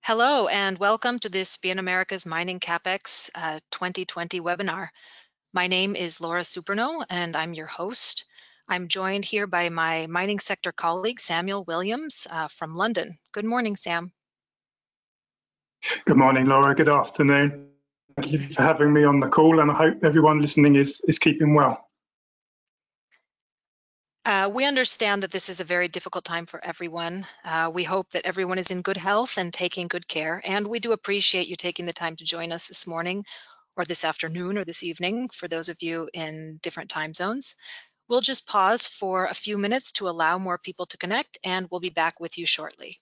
Hello and welcome to this BNamericas Mining Capex 2020 webinar. My name is Laura Superno and I'm your host. I'm joined here by my mining sector colleague, Samuel Williams from London. Good morning, Sam. Good morning, Laura. Good afternoon. Thank you for having me on the call, and I hope everyone listening is keeping well. We understand that this is a very difficult time for everyone. We hope that everyone is in good health and taking good care, and we do appreciate you taking the time to join us this morning or this afternoon or this evening for those of you in different time zones. We'll just pause for a few minutes to allow more people to connect, and we'll be back with you shortly.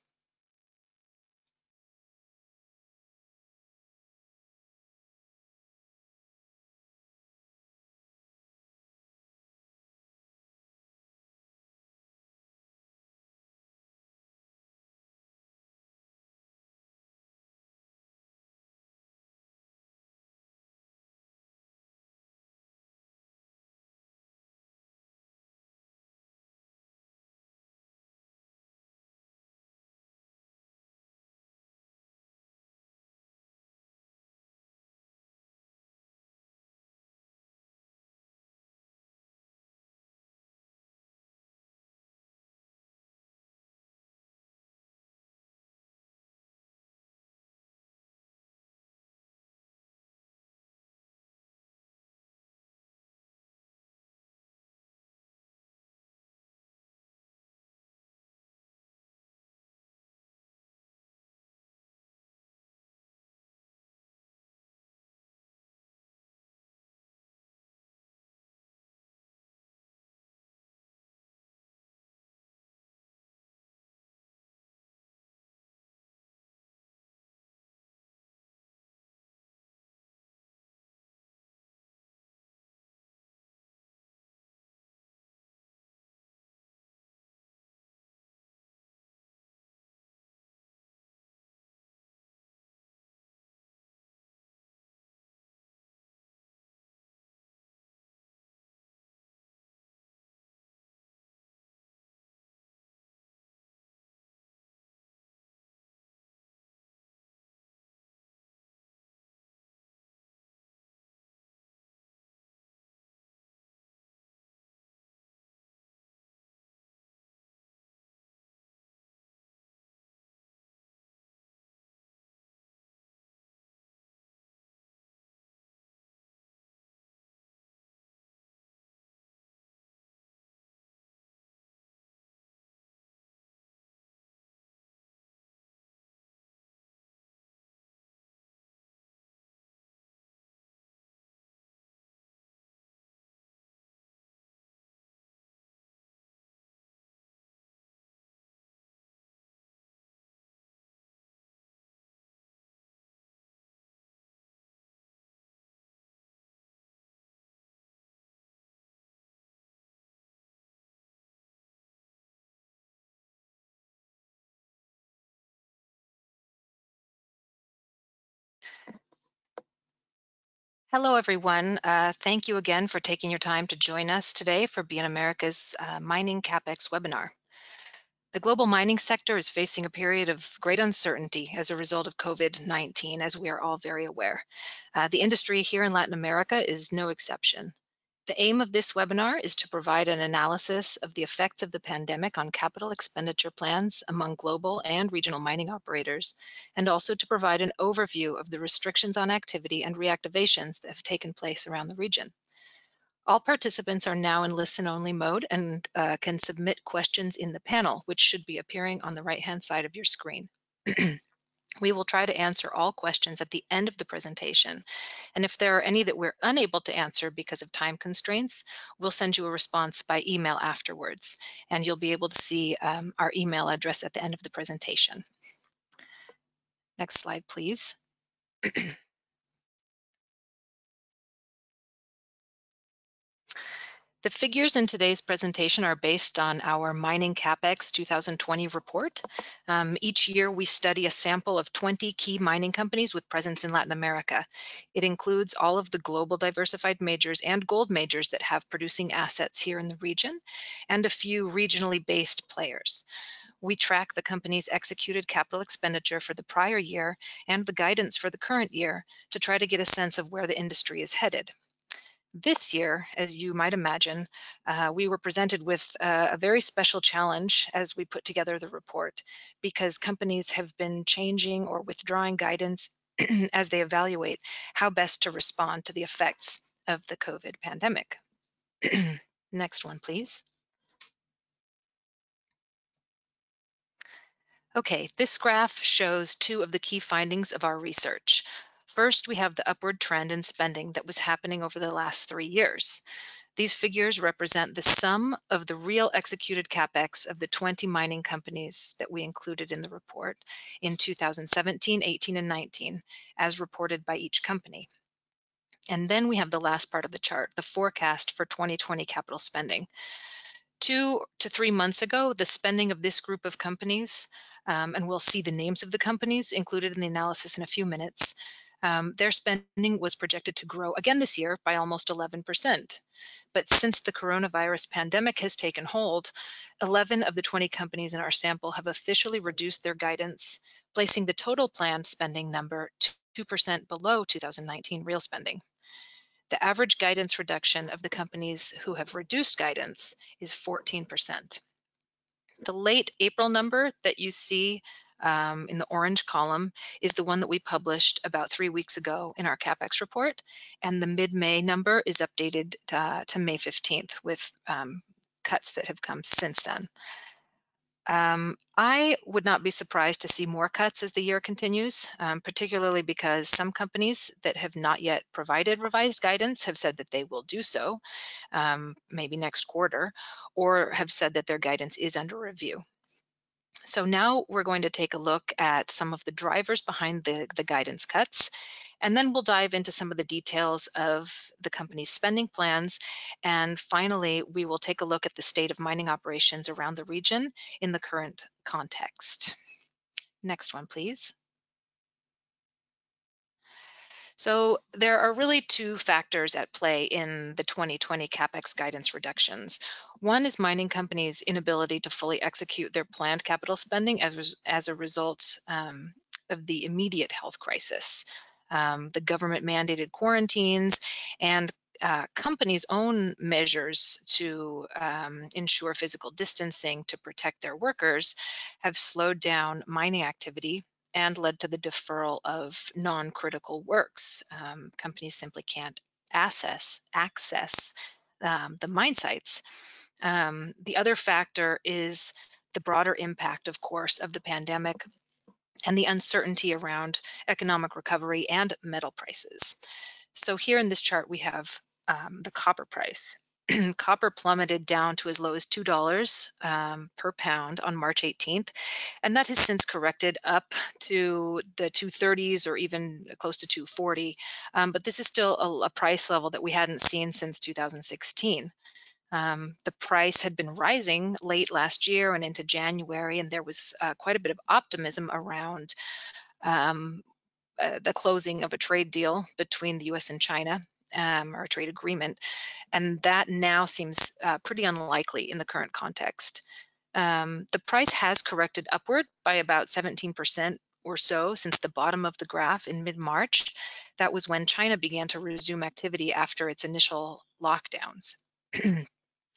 Hello, everyone. Thank you again for taking your time to join us today for BNamericas Mining Capex webinar. The global mining sector is facing a period of great uncertainty as a result of COVID-19, as we are all very aware. The industry here in Latin America is no exception. The aim of this webinar is to provide an analysis of the effects of the pandemic on capital expenditure plans among global and regional mining operators, and also to provide an overview of the restrictions on activity and reactivations that have taken place around the region. All participants are now in listen-only mode and can submit questions in the panel, which should be appearing on the right-hand side of your screen. We will try to answer all questions at the end of the presentation. And if there are any that we're unable to answer because of time constraints, we'll send you a response by email afterwards. And you'll be able to see our email address at the end of the presentation. Next slide, please. The figures in today's presentation are based on our Mining Capex 2020 report. Each year we study a sample of 20 key mining companies with presence in Latin America. It includes all of the global diversified majors and gold majors that have producing assets here in the region, and a few regionally based players. We track the company's executed capital expenditure for the prior year and the guidance for the current year to try to get a sense of where the industry is headed. This year, as you might imagine, we were presented with a very special challenge as we put together the report, because companies have been changing or withdrawing guidance as they evaluate how best to respond to the effects of the COVID pandemic. Next one, please. Okay, this graph shows two of the key findings of our research. First, we have the upward trend in spending that was happening over the last 3 years. These figures represent the sum of the real executed Capex of the 20 mining companies that we included in the report in 2017, 18, and 19, as reported by each company. And then we have the last part of the chart, the forecast for 2020 capital spending. 2 to 3 months ago, the spending of this group of companies, and we'll see the names of the companies included in the analysis in a few minutes, their spending was projected to grow again this year by almost 11%. But since the coronavirus pandemic has taken hold, 11 of the 20 companies in our sample have officially reduced their guidance, placing the total planned spending number 2% below 2019 real spending. The average guidance reduction of the companies who have reduced guidance is 14%. The late April number that you see in the orange column is the one that we published about 3 weeks ago in our Capex report, and the mid-May number is updated to May 15th with cuts that have come since then. I would not be surprised to see more cuts as the year continues, particularly because some companies that have not yet provided revised guidance have said that they will do so, maybe next quarter, or have said that their guidance is under review. So now we're going to take a look at some of the drivers behind the guidance cuts, and then we'll dive into some of the details of the company's spending plans. And finally, we will take a look at the state of mining operations around the region in the current context. Next one, please. So there are really two factors at play in the 2020 Capex guidance reductions. One is mining companies' inability to fully execute their planned capital spending as a result of the immediate health crisis. The government mandated quarantines and companies' own measures to ensure physical distancing to protect their workers have slowed down mining activity and led to the deferral of non-critical works. Companies simply can't access the mine sites. The other factor is the broader impact, of course, of the pandemic and the uncertainty around economic recovery and metal prices. So here in this chart, we have the copper price. Copper plummeted down to as low as $2 per pound on March 18th, and that has since corrected up to the 230s or even close to 240. But this is still a price level that we hadn't seen since 2016. The price had been rising late last year and into January, and there was quite a bit of optimism around the closing of a trade deal between the US and China, or a trade agreement, and that now seems pretty unlikely in the current context. The price has corrected upward by about 17% or so since the bottom of the graph in mid-March. That was when China began to resume activity after its initial lockdowns.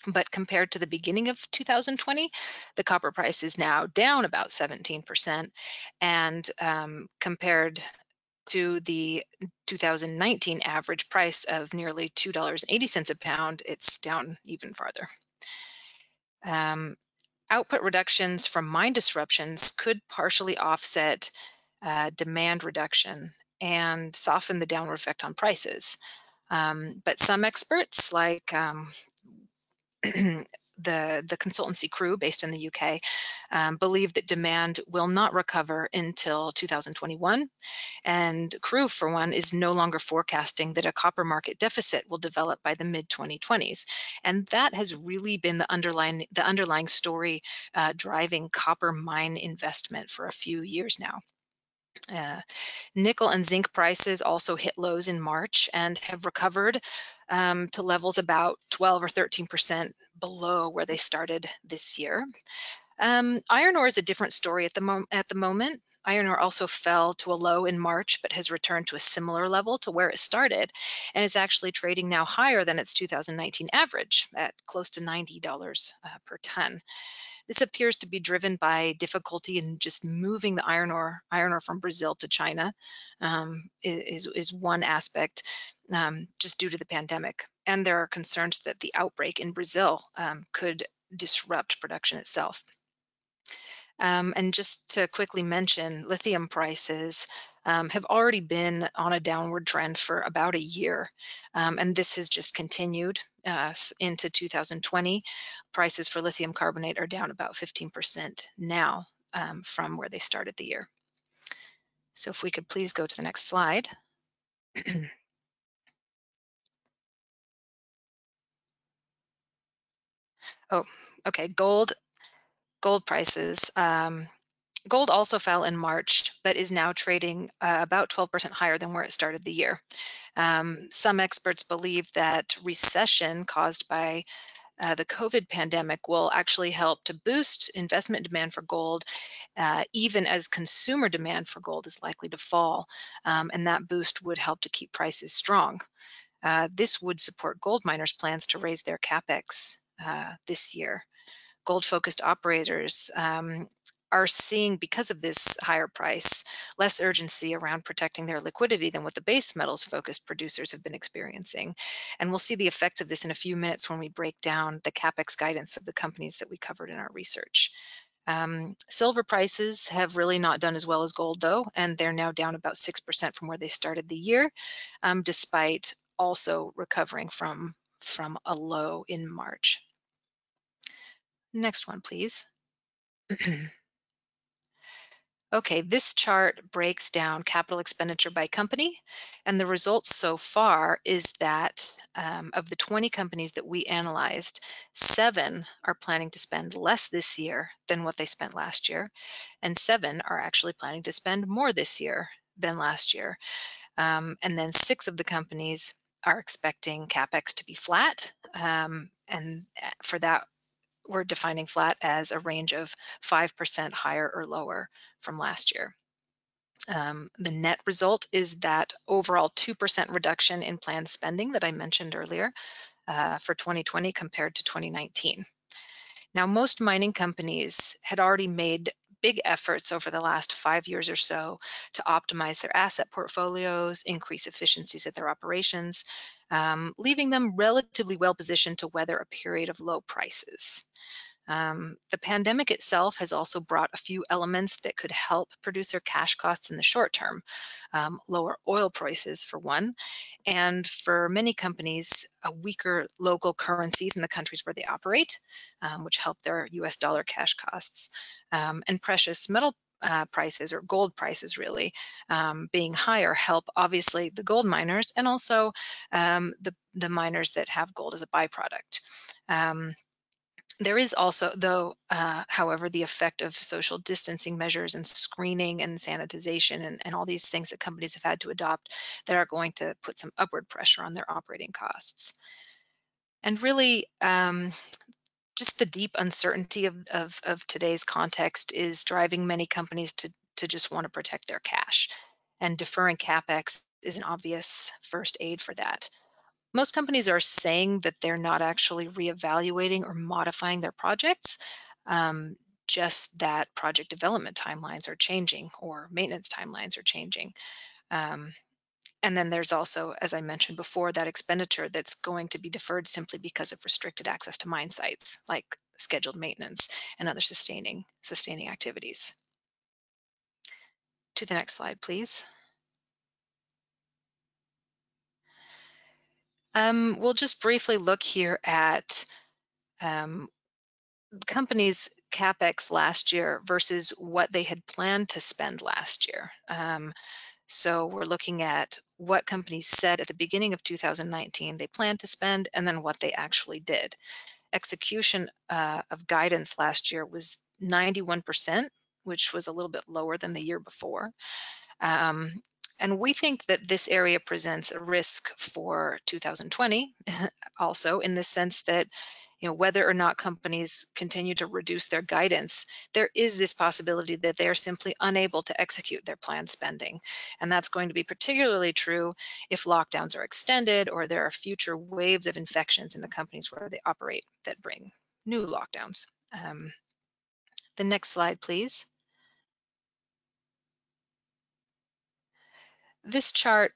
But compared to the beginning of 2020, the copper price is now down about 17%, and compared to the 2019 average price of nearly $2.80 a pound, it's down even farther. Output reductions from mine disruptions could partially offset demand reduction and soften the downward effect on prices. But some experts, like the consultancy Crew based in the UK, believe that demand will not recover until 2021. And Crew, for one, is no longer forecasting that a copper market deficit will develop by the mid-2020s. And that has really been the underlying story driving copper mine investment for a few years now. Nickel and zinc prices also hit lows in March and have recovered to levels about 12 or 13% below where they started this year. Iron ore is a different story at the moment. Iron ore also fell to a low in March, but has returned to a similar level to where it started, and is actually trading now higher than its 2019 average at close to $90 per ton. This appears to be driven by difficulty in just moving the iron ore from Brazil to China, is one aspect, just due to the pandemic. And there are concerns that the outbreak in Brazil could disrupt production itself. And just to quickly mention, lithium prices have already been on a downward trend for about a year, and this has just continued into 2020. Prices for lithium carbonate are down about 15% now from where they started the year. So if we could please go to the next slide. Oh, okay, gold prices. Gold also fell in March, but is now trading about 12% higher than where it started the year. Some experts believe that recession caused by the COVID pandemic will actually help to boost investment demand for gold, even as consumer demand for gold is likely to fall, and that boost would help to keep prices strong. This would support gold miners' plans to raise their Capex this year. Gold-focused operators are seeing, because of this higher price, less urgency around protecting their liquidity than what the base metals focused producers have been experiencing. And we'll see the effects of this in a few minutes when we break down the Capex guidance of the companies that we covered in our research. Silver prices have really not done as well as gold though, and they're now down about 6% from where they started the year, despite also recovering from a low in March. Next one, please. Okay, this chart breaks down capital expenditure by company, and the results so far is that of the 20 companies that we analyzed, 7 are planning to spend less this year than what they spent last year, and 7 are actually planning to spend more this year than last year. And then 6 of the companies are expecting Capex to be flat, and for that, we're defining flat as a range of 5% higher or lower from last year. The net result is that overall 2% reduction in planned spending that I mentioned earlier for 2020 compared to 2019. Now, most mining companies had already made big efforts over the last 5 years or so to optimize their asset portfolios, increase efficiencies at their operations, leaving them relatively well positioned to weather a period of low prices. The pandemic itself has also brought a few elements that could help producer cash costs in the short term. Lower oil prices, for one, and for many companies, weaker local currencies in the countries where they operate, which help their US dollar cash costs. And precious metal prices, or gold prices really, being higher, help obviously the gold miners and also the miners that have gold as a byproduct. There is also, though, however, the effect of social distancing measures and screening and sanitization and all these things that companies have had to adopt that are going to put some upward pressure on their operating costs. And really, just the deep uncertainty of today's context is driving many companies to just want to protect their cash. And deferring Capex is an obvious first aid for that. Most companies are saying that they're not actually reevaluating or modifying their projects, just that project development timelines are changing or maintenance timelines are changing. And then there's also, as I mentioned before, that expenditure that's going to be deferred simply because of restricted access to mine sites, like scheduled maintenance and other sustaining activities. To the next slide, please. We'll just briefly look here at companies' Capex last year versus what they had planned to spend last year. So we're looking at what companies said at the beginning of 2019 they planned to spend, and then what they actually did. Execution of guidance last year was 91%, which was a little bit lower than the year before. And we think that this area presents a risk for 2020 also, in the sense that whether or not companies continue to reduce their guidance, there is this possibility that they are simply unable to execute their planned spending. And that's going to be particularly true if lockdowns are extended or there are future waves of infections in the companies where they operate that bring new lockdowns. The next slide, please. This chart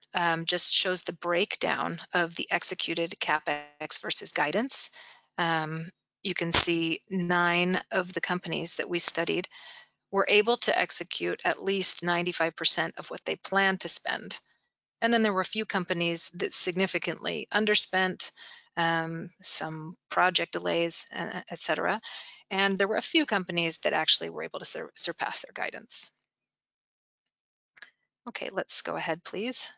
just shows the breakdown of the executed Capex versus guidance. You can see 9 of the companies that we studied were able to execute at least 95% of what they planned to spend. And then there were a few companies that significantly underspent, some project delays, et cetera. And there were a few companies that actually were able to surpass their guidance. Okay, let's go ahead, please.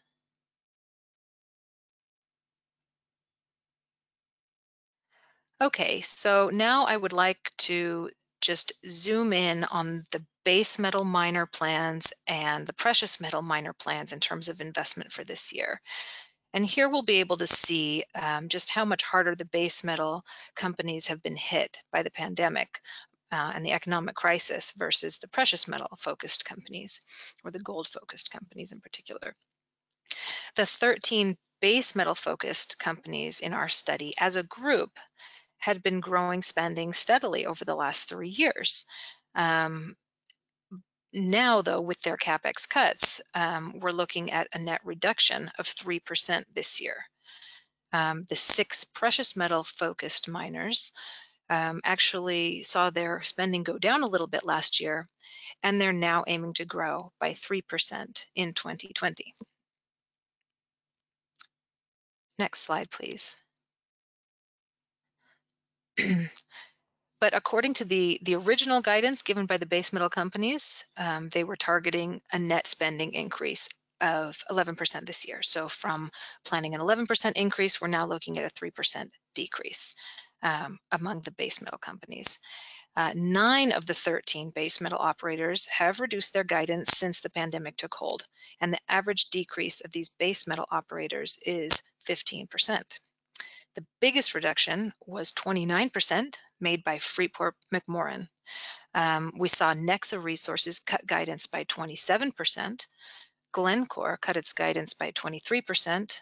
Okay, so now I would like to just zoom in on the base metal miner plans and the precious metal miner plans in terms of investment for this year. And here we'll be able to see just how much harder the base metal companies have been hit by the pandemic and the economic crisis versus the precious metal focused companies, or the gold focused companies in particular. The 13 base metal focused companies in our study as a group had been growing spending steadily over the last 3 years. Now, though, with their Capex cuts, we're looking at a net reduction of 3% this year. The 6 precious metal focused miners actually saw their spending go down a little bit last year, and they're now aiming to grow by 3% in 2020. Next slide, please. But according to the original guidance given by the base metal companies, they were targeting a net spending increase of 11% this year. So from planning an 11% increase, we're now looking at a 3% decrease among the base metal companies. 9 of the 13 base metal operators have reduced their guidance since the pandemic took hold, and the average decrease of these base metal operators is 15%. The biggest reduction was 29% made by Freeport-McMoRan. We saw Nexa Resources cut guidance by 27%, Glencore cut its guidance by 23%,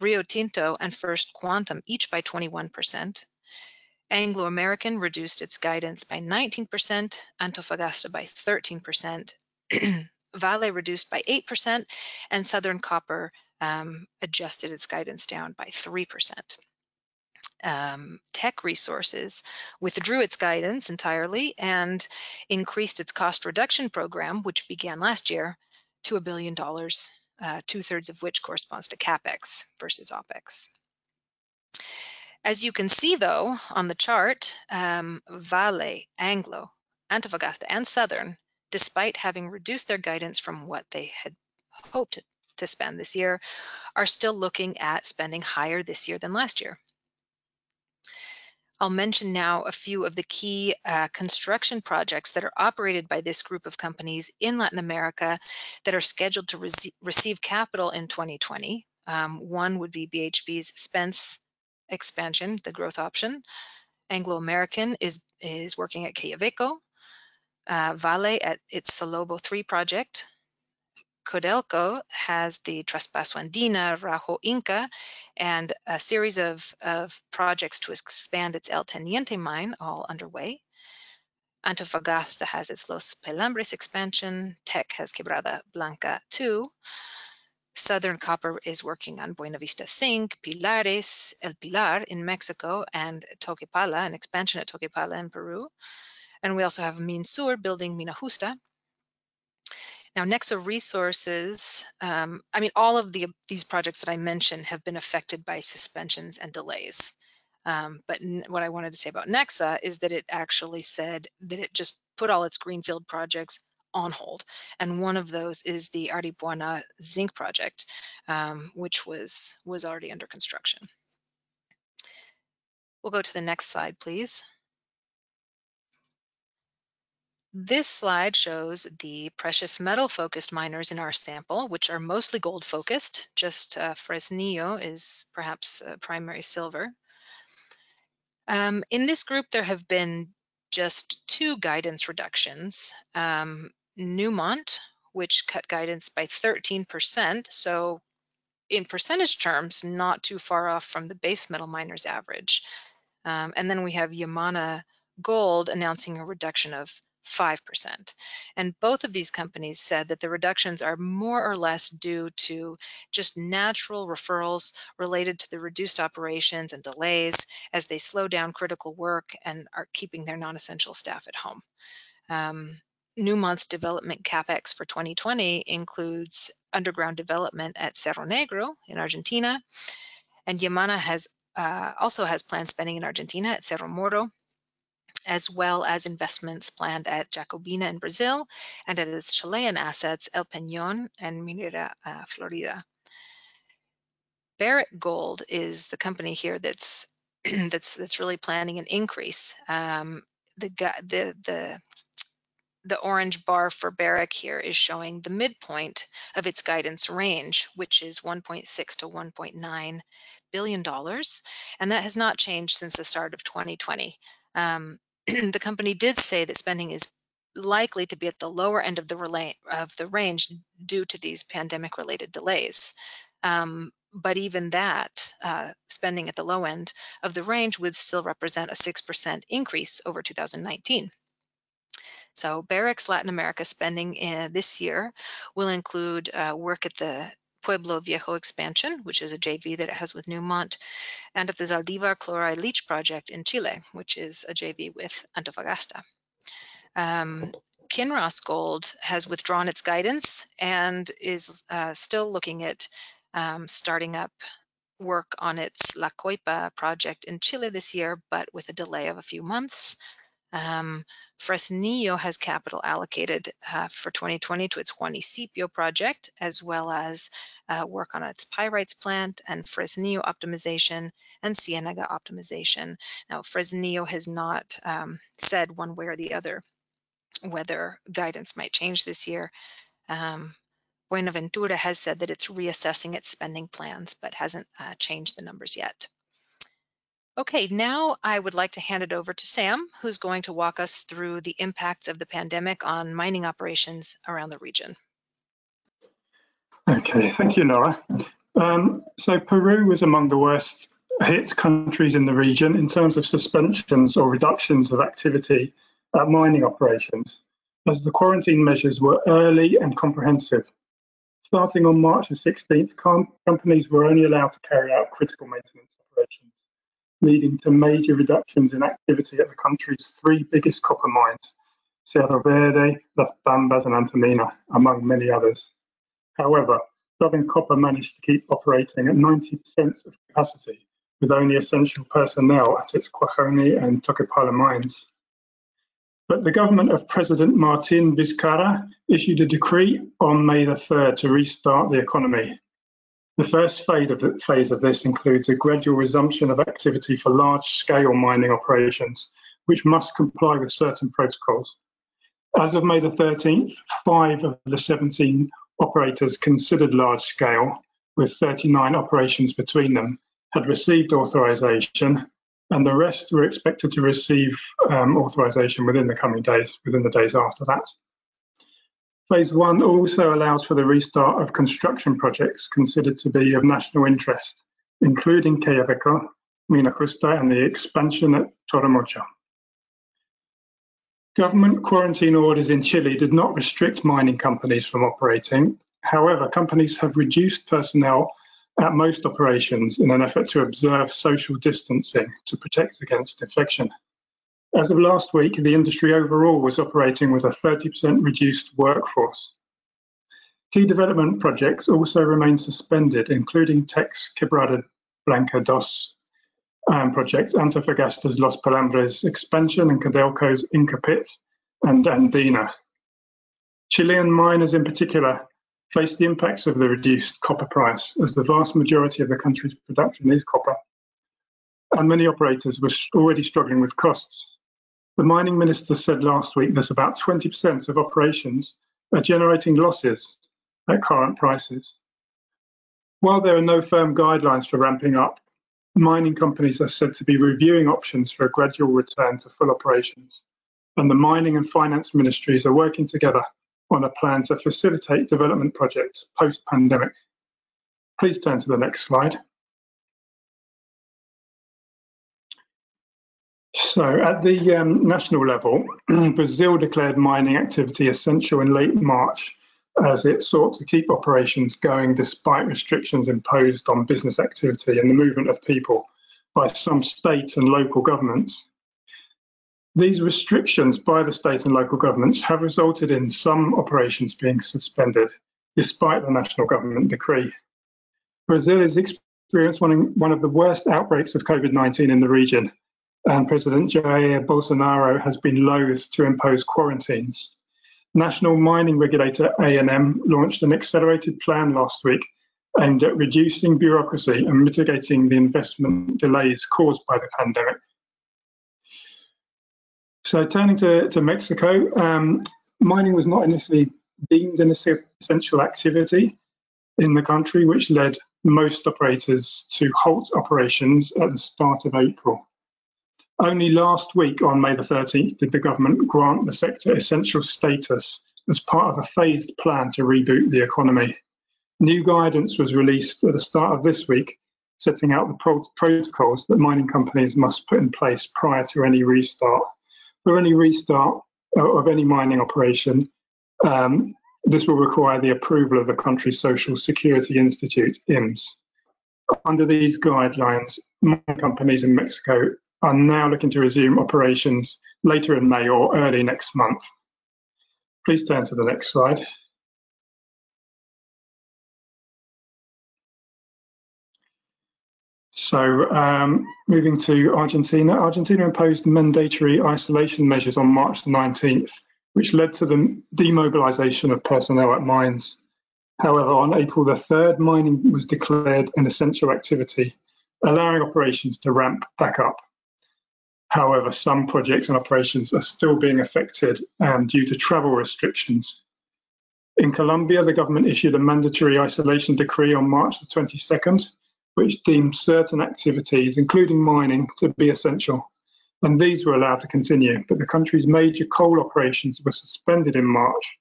Rio Tinto and First Quantum each by 21%, Anglo American reduced its guidance by 19%, Antofagasta by 13%, Vale reduced by 8%, and Southern Copper adjusted its guidance down by 3%. Teck Resources withdrew its guidance entirely and increased its cost reduction program, which began last year, to $1 billion, 2/3 of which corresponds to Capex versus OpEx. As you can see, though, on the chart, Vale, Anglo, Antofagasta, and Southern, despite having reduced their guidance from what they had hoped to spend this year, are still looking at spending higher this year than last year. I'll mention now a few of the key construction projects that are operated by this group of companies in Latin America that are scheduled to receive capital in 2020. One would be BHP's Spence expansion, the growth option. Anglo American is working at Quellaveco, Vale at its Salobo 3 project. Codelco has the Traspaso Andina, Rajo Inca, and a series of projects to expand its El Teniente mine all underway. Antofagasta has its Los Pelambres expansion. Teck has Quebrada Blanca 2. Southern Copper is working on Buenavista Zinc, Pilares, El Pilar in Mexico, and Toquepala, an expansion at Toquepala in Peru. And we also have Minsur building Mina Justa. Now, Nexa Resources, all of these projects that I mentioned have been affected by suspensions and delays. But what I wanted to say about Nexa is that it actually said that it just put all its greenfield projects on hold. And one of those is the Aripuana Zinc project, which was already under construction. We'll go to the next slide, please. This slide shows the precious metal focused miners in our sample, which are mostly gold focused. Just Fresnillo is perhaps primary silver. In this group, there have been just 2 guidance reductions. Newmont, which cut guidance by 13%, so in percentage terms, not too far off from the base metal miners average. And then we have Yamana Gold announcing a reduction of 5%. And both of these companies said that the reductions are more or less due to just natural referrals related to the reduced operations and delays as they slow down critical work and are keeping their non-essential staff at home. Newmont's development Capex for 2020 includes underground development at Cerro Negro in Argentina, and Yamana also has planned spending in Argentina at Cerro Moro, as well as investments planned at Jacobina in Brazil and at its Chilean assets El Peñón and Minera Florida. Barrick Gold is the company here that's that's really planning an increase. The orange bar for Barrick here is showing the midpoint of its guidance range, which is $1.6 to $1.9 billion, and that has not changed since the start of 2020. The company did say that spending is likely to be at the lower end of the range due to these pandemic-related delays. But even that, spending at the low end of the range would still represent a 6% increase over 2019. So Barrick's Latin America spending this year will include work at the Pueblo Viejo expansion, which is a JV that it has with Newmont, and at the Zaldívar chloride leach project in Chile, which is a JV with Antofagasta. Kinross Gold has withdrawn its guidance and is still looking at starting up work on its La Coipa project in Chile this year, but with a delay of a few months. Fresnillo has capital allocated for 2020 to its Juanicipio project, as well as work on its pyrites plant and Fresnillo optimization and Ciénaga optimization. Now, Fresnillo has not said one way or the other whether guidance might change this year. Buenaventura has said that it's reassessing its spending plans, but hasn't changed the numbers yet. Okay, now I would like to hand it over to Sam, who's going to walk us through the impacts of the pandemic on mining operations around the region. Okay, thank you, Nora. So Peru was among the worst hit countries in the region in terms of suspensions or reductions of activity at mining operations, as the quarantine measures were early and comprehensive. Starting on March the 16th, companies were only allowed to carry out critical maintenance operations, leading to major reductions in activity at the country's 3 biggest copper mines, Cerro Verde, Las Bambas and Antamina, among many others. However, Southern Copper managed to keep operating at 90% of capacity, with only essential personnel at its Cuajone and Toquepala mines. But the government of President Martin Vizcarra issued a decree on May the 3rd to restart the economy. The first phase of this includes a gradual resumption of activity for large-scale mining operations, which must comply with certain protocols. As of May the 13th, 5 of the 17 operators considered large-scale, with 39 operations between them, had received authorization, and the rest were expected to receive authorization within the coming days, within the days after that. Phase 1 also allows for the restart of construction projects considered to be of national interest, including Quellaveco, Mina Justa, and the expansion at Toromocho. Government quarantine orders in Chile did not restrict mining companies from operating. However, companies have reduced personnel at most operations in an effort to observe social distancing to protect against infection. As of last week, the industry overall was operating with a 30% reduced workforce. Key development projects also remain suspended, including Teck's Quebrada Blanca dos project, Antofagasta's Los Pelambres expansion, and Codelco's Inca Pit and Andina. Chilean miners in particular face the impacts of the reduced copper price, as the vast majority of the country's production is copper, and many operators were already struggling with costs. The mining minister said last week that about 20% of operations are generating losses at current prices. While there are no firm guidelines for ramping up, mining companies are said to be reviewing options for a gradual return to full operations, and the mining and finance ministries are working together on a plan to facilitate development projects post-pandemic. Please turn to the next slide. So at the national level, Brazil declared mining activity essential in late March as it sought to keep operations going despite restrictions imposed on business activity and the movement of people by some state and local governments. These restrictions by the state and local governments have resulted in some operations being suspended despite the national government decree. Brazil has experienced one of the worst outbreaks of COVID-19 in the region, and President Jair Bolsonaro has been loath to impose quarantines. National mining regulator ANM launched an accelerated plan last week aimed at reducing bureaucracy and mitigating the investment delays caused by the pandemic. So turning to Mexico, mining was not initially deemed an essential activity in the country, which led most operators to halt operations at the start of April. Only last week, on May the 13th, did the government grant the sector essential status as part of a phased plan to reboot the economy. New guidance was released at the start of this week, setting out the protocols that mining companies must put in place prior to any restart. For any restart of any mining operation, this will require the approval of the country's Social Security Institute, IMSS. Under these guidelines, mining companies in Mexico are now looking to resume operations later in May or early next month. Please turn to the next slide. So moving to Argentina. Argentina imposed mandatory isolation measures on March the 19th, which led to the demobilization of personnel at mines. However, on April the 3rd, mining was declared an essential activity, allowing operations to ramp back up. However, some projects and operations are still being affected due to travel restrictions. In Colombia, the government issued a mandatory isolation decree on March the 22nd, which deemed certain activities, including mining, to be essential, and these were allowed to continue. But the country's major coal operations were suspended in March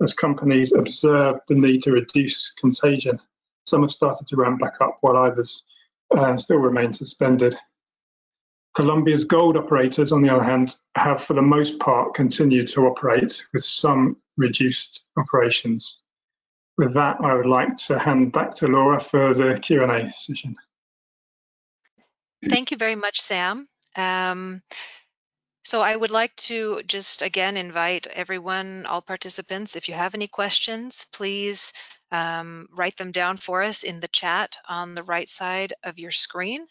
as companies observed the need to reduce contagion. Some have started to ramp back up, while others still remain suspended. Colombia's gold operators, on the other hand, have for the most part continued to operate with some reduced operations. With that, I would like to hand back to Laura for the Q&A session. Thank you very much, Sam. So I would like to just again invite everyone, all participants, if you have any questions, please write them down for us in the chat on the right side of your screen.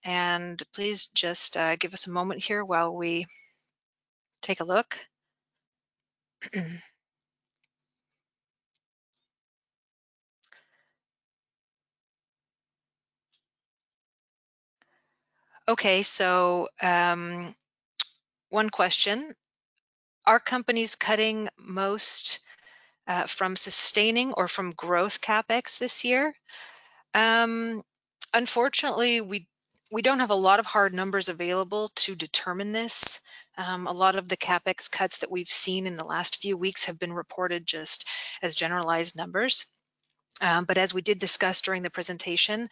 And please just give us a moment here while we take a look. Okay, so one question: are companies cutting most from sustaining or from growth Capex this year? Unfortunately, we don't have a lot of hard numbers available to determine this. A lot of the Capex cuts that we've seen in the last few weeks have been reported just as generalized numbers. But as we did discuss during the presentation,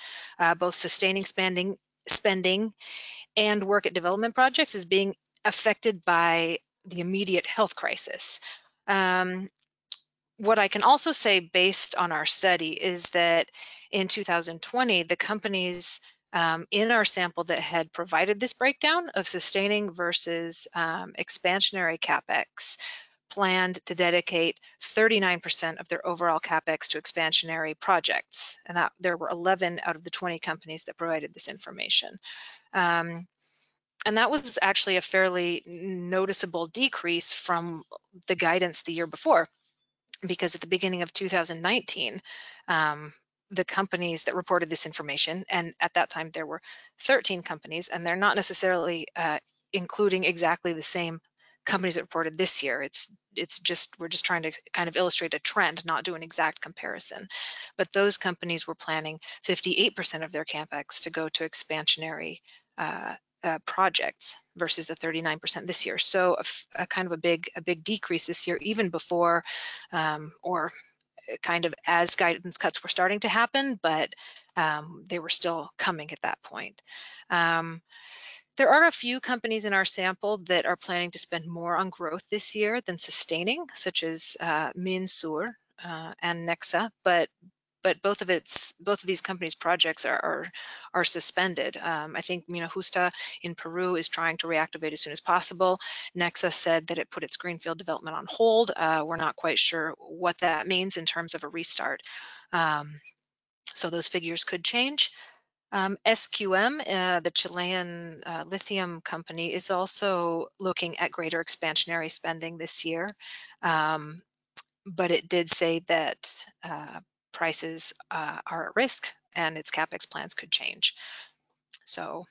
both sustaining spending and work at development projects is being affected by the immediate health crisis. What I can also say based on our study is that in 2020, the companies in our sample that had provided this breakdown of sustaining versus expansionary Capex planned to dedicate 39% of their overall Capex to expansionary projects, and that there were 11 out of the 20 companies that provided this information. And that was actually a fairly noticeable decrease from the guidance the year before, because at the beginning of 2019, the companies that reported this information, and at that time there were 13 companies, and they're not necessarily including exactly the same companies that reported this year. We're just trying to kind of illustrate a trend, not do an exact comparison. But those companies were planning 58% of their Capex to go to expansionary projects versus the 39% this year. So a kind of a big decrease this year, even before or kind of as guidance cuts were starting to happen, but they were still coming at that point. There are a few companies in our sample that are planning to spend more on growth this year than sustaining, such as Minsur and Nexa, but both of these companies' projects are suspended. I think Justa in Peru is trying to reactivate as soon as possible. Nexa said that it put its greenfield development on hold. We're not quite sure what that means in terms of a restart. So those figures could change. SQM, the Chilean lithium company, is also looking at greater expansionary spending this year, but it did say that prices are at risk and its Capex plans could change. So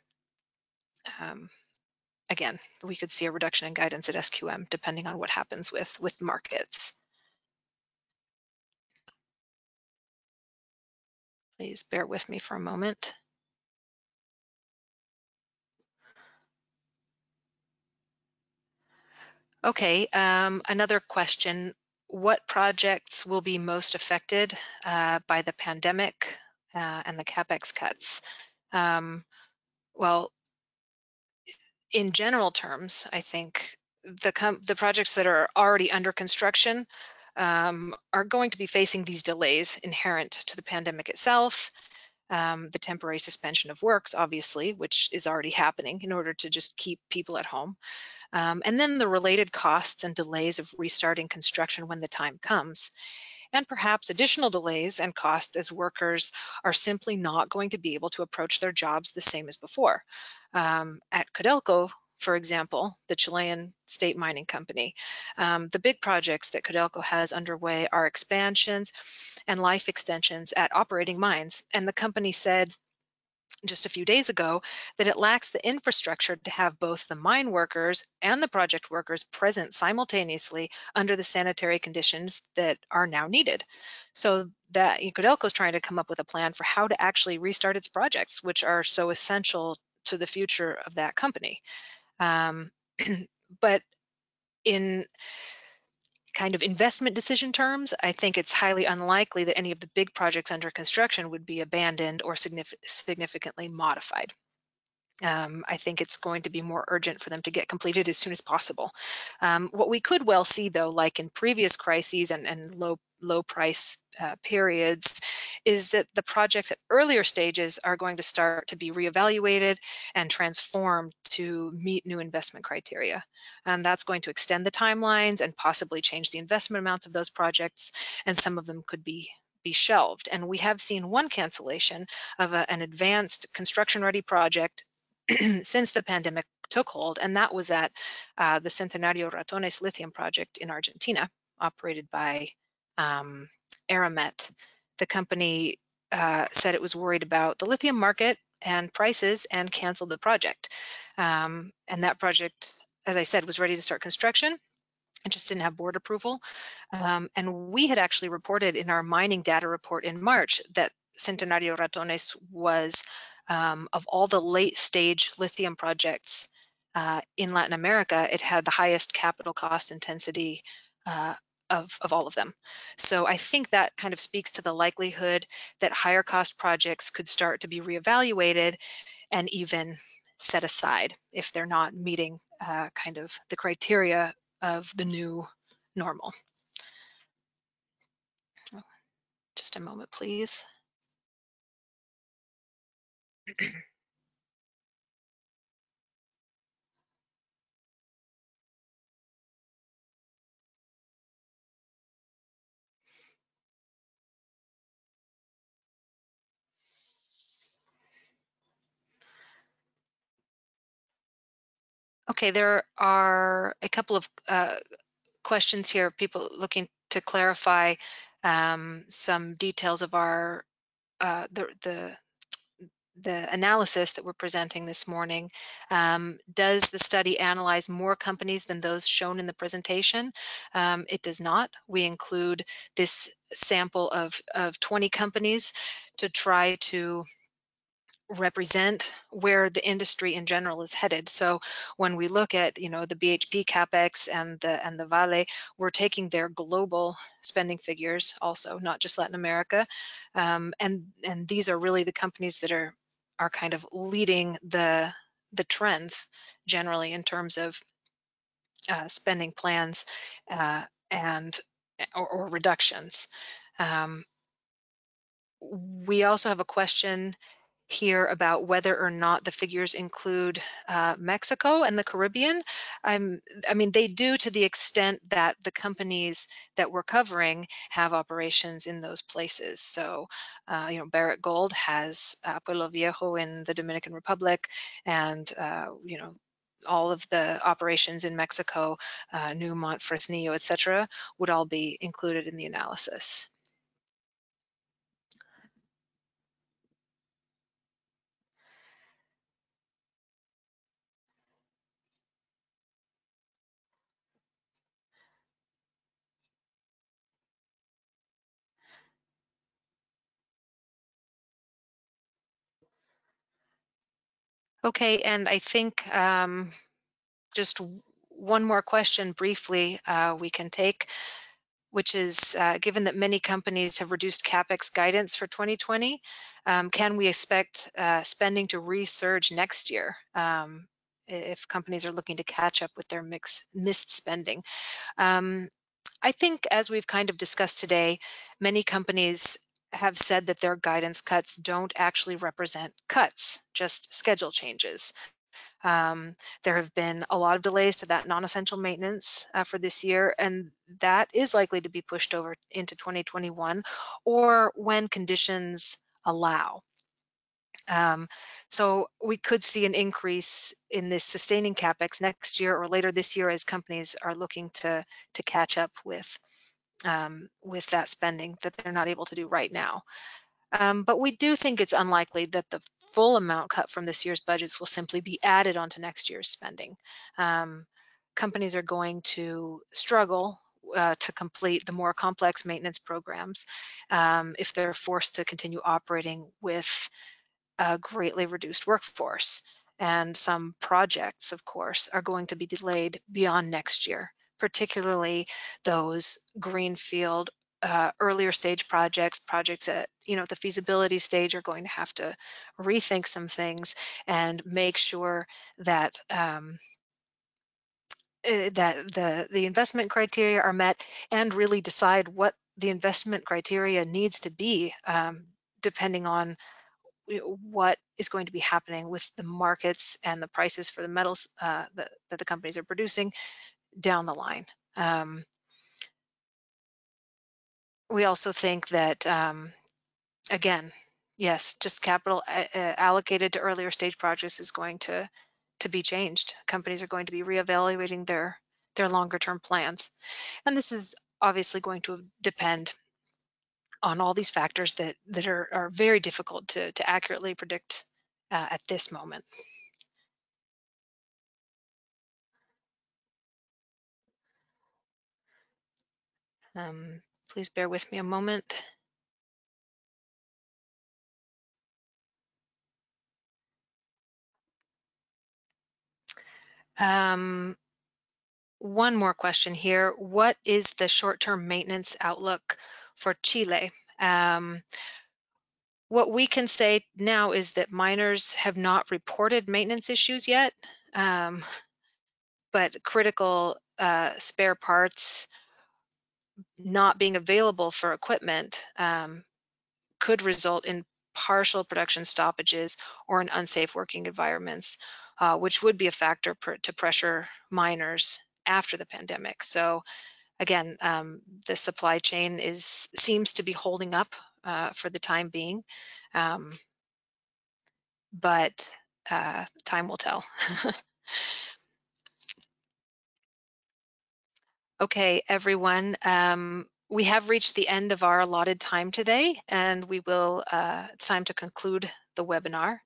again, we could see a reduction in guidance at SQM depending on what happens with markets. Please bear with me for a moment. Okay, another question. What projects will be most affected by the pandemic and the Capex cuts? Well, in general terms, I think the projects that are already under construction are going to be facing these delays inherent to the pandemic itself, the temporary suspension of works, obviously, which is already happening in order to just keep people at home. And then the related costs and delays of restarting construction when the time comes, and perhaps additional delays and costs as workers are simply not going to be able to approach their jobs the same as before. At Codelco, for example, the Chilean state mining company, the big projects that Codelco has underway are expansions and life extensions at operating mines. And the company said just a few days ago that it lacks the infrastructure to have both the mine workers and the project workers present simultaneously under the sanitary conditions that are now needed. So that Codelco is trying to come up with a plan for how to actually restart its projects, which are so essential to the future of that company. But in kind of investment decision terms, I think it's highly unlikely that any of the big projects under construction would be abandoned or significantly modified. I think it's going to be more urgent for them to get completed as soon as possible. What we could well see, though, like in previous crises and low price periods, is that the projects at earlier stages are going to start to be reevaluated and transformed to meet new investment criteria. And that's going to extend the timelines and possibly change the investment amounts of those projects, and some of them could be shelved. And we have seen one cancellation of an advanced construction-ready project since the pandemic took hold, and that was at the Centenario Ratones lithium project in Argentina, operated by Aramet. The company said it was worried about the lithium market and prices and canceled the project. And that project, as I said, was ready to start construction. It just didn't have board approval. And we had actually reported in our mining data report in March that Centenario Ratones was, of all the late stage lithium projects in Latin America, it had the highest capital cost intensity of all of them. So I think that kind of speaks to the likelihood that higher cost projects could start to be reevaluated and even set aside if they're not meeting kind of the criteria of the new normal. Just a moment, please. Okay, there are a couple of questions here, people looking to clarify some details of our the analysis that we're presenting this morning, does the study analyze more companies than those shown in the presentation? It does not. We include this sample of 20 companies to try to represent where the industry in general is headed. So when we look at, the BHP, Capex, and the Vale, we're taking their global spending figures also, not just Latin America, and these are really the companies that are kind of leading the trends generally in terms of spending plans and or reductions. We also have a question here about whether or not the figures include Mexico and the Caribbean. I mean, they do to the extent that the companies that we're covering have operations in those places. So, Barrick Gold has Pueblo Viejo in the Dominican Republic, and all of the operations in Mexico, Newmont, Fresnillo, etc., would all be included in the analysis. Okay, and I think just one more question briefly we can take, which is given that many companies have reduced Capex guidance for 2020, can we expect spending to resurge next year if companies are looking to catch up with their missed spending? I think as we've kind of discussed today, many companies have said that their guidance cuts don't actually represent cuts, just schedule changes. There have been a lot of delays to that non-essential maintenance for this year, and that is likely to be pushed over into 2021 or when conditions allow. So we could see an increase in this sustaining Capex next year or later this year as companies are looking to catch up with that spending that they're not able to do right now. But we do think it's unlikely that the full amount cut from this year's budgets will simply be added onto next year's spending. Companies are going to struggle to complete the more complex maintenance programs if they're forced to continue operating with a greatly reduced workforce. And some projects, of course, are going to be delayed beyond next year, particularly those greenfield earlier stage projects at the feasibility stage are going to have to rethink some things and make sure that that the investment criteria are met and really decide what the investment criteria needs to be depending on what is going to be happening with the markets and the prices for the metals that the companies are producing down the line. We also think that, again, yes, just capital allocated to earlier stage projects is going to be changed. Companies are going to be reevaluating their longer term plans. And this is obviously going to depend on all these factors that are very difficult to accurately predict at this moment. Please bear with me a moment. One more question here. What is the short-term maintenance outlook for Chile? What we can say now is that miners have not reported maintenance issues yet, but critical spare parts not being available for equipment could result in partial production stoppages or in unsafe working environments, which would be a factor to pressure miners after the pandemic. So again, the supply chain seems to be holding up for the time being, but time will tell. Okay, everyone. We have reached the end of our allotted time today, and it's time to conclude the webinar.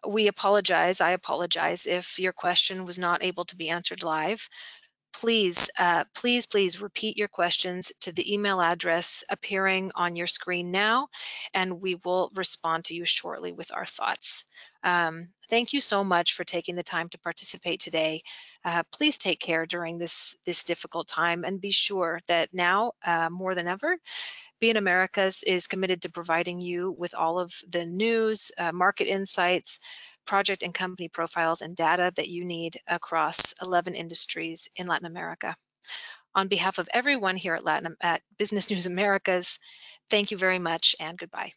We apologize, I apologize if your question was not able to be answered live. Please, please repeat your questions to the email address appearing on your screen now, and we will respond to you shortly with our thoughts. Thank you so much for taking the time to participate today. Please take care during this difficult time, and be sure that now, more than ever, BNamericas is committed to providing you with all of the news, market insights, project and company profiles, and data that you need across 11 industries in Latin America. On behalf of everyone here at Business News Americas, thank you very much and goodbye.